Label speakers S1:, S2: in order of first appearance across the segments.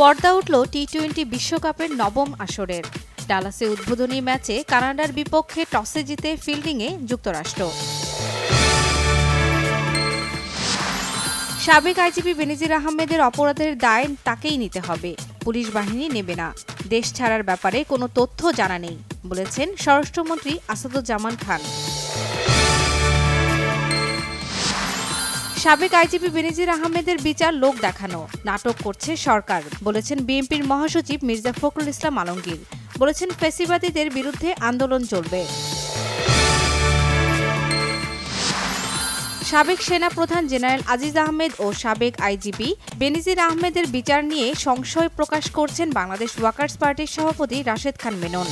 S1: পর্দা উঠল টি-20 বিশ্বকাপের নবম আসরের। ডালাসে উদ্বোধনী ম্যাচে কানাডার বিপক্ষে টসে জিতে ফিল্ডিংয়ে যুক্তরাষ্ট্র। সাবেক আইজিপি বেনজির আহমেদের অপরাধের দায় তাকেই নিতে হবে, পুলিশ বাহিনী নেবে না। দেশ ছাড়ার ব্যাপারে কোনো তথ্য জানা নেই বলেছেন স্বরাষ্ট্রমন্ত্রী আসাদুজ্জামান খান। সাবেক আইজিপি বেনজির আহমেদের বিচার লোক দেখানো, নাটক করছে সরকার বলেছেন বিএনপির মহাসচিব মির্জা ফখরুল ইসলাম আলমগীর। বলেছেন ফ্যাসিবাদীদের বিরুদ্ধে আন্দোলন চলবে। সাবেক সেনা প্রধান জেনারেল আজিজ আহমেদ ও সাবেক আইজিপি বেনজির আহমেদের বিচার নিয়ে সংশয় প্রকাশ করছেন বাংলাদেশ ওয়ার্কার্স পার্টির সভাপতি রাশেদ খান মেনন।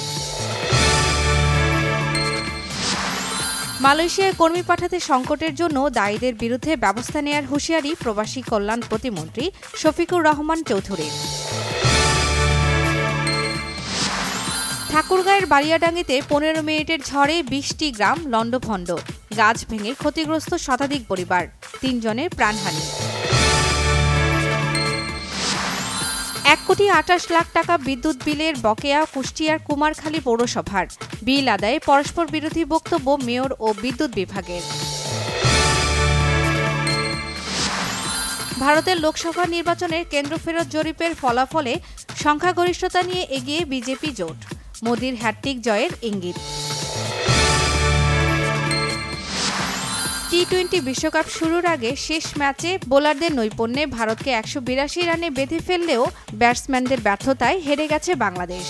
S1: মালয়েশিয়ায় কর্মী পাঠাতে সংকটের জন্য দায়ীদের বিরুদ্ধে ব্যবস্থা নেয়ার হুঁশিয়ারি প্রবাসী কল্যাণ প্রতিমন্ত্রী শফিকুর রহমান চৌধুরীর। ঠাকুরগাঁয়ের বালিয়াডাঙ্গিতে 15 মিনিটের ঝড়ে 20টি গ্রাম লণ্ডভণ্ড, গাছ ভেঙে ক্ষতিগ্রস্ত শতাধিক পরিবার, 3 জনের প্রাণহানি। 1,28,00,000 টাকা বিদ্যুৎ বিলের বকেয়া কুষ্টিয়ার কুমারখালী পৌরসভার। বিল আদায়ে পরস্পর বিরোধী বক্তব্য মেয়র ও বিদ্যুৎ বিভাগের। ভারতের লোকসভা নির্বাচনের কেন্দ্র ফেরত জরিপের ফলাফলে সংখ্যাগরিষ্ঠতা নিয়ে এগিয়ে বিজেপি জোট। মোদির হ্যাট্রিক জয়ের ইঙ্গিত। টি-20 বিশ্বকাপ শুরুর আগে শেষ ম্যাচে বোলারদের নৈপুণ্যে ভারতকে 182 রানে বেঁধে ফেললেও ব্যাটসম্যানদের ব্যর্থতায় হেরে গেছে বাংলাদেশ।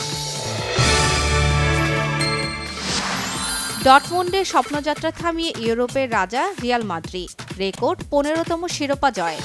S1: ডর্টমুন্ডে স্বপ্নযাত্রা থামিয়ে ইউরোপের রাজা রিয়াল মাদ্রিদ, রেকর্ড 15তম শিরোপা জয়।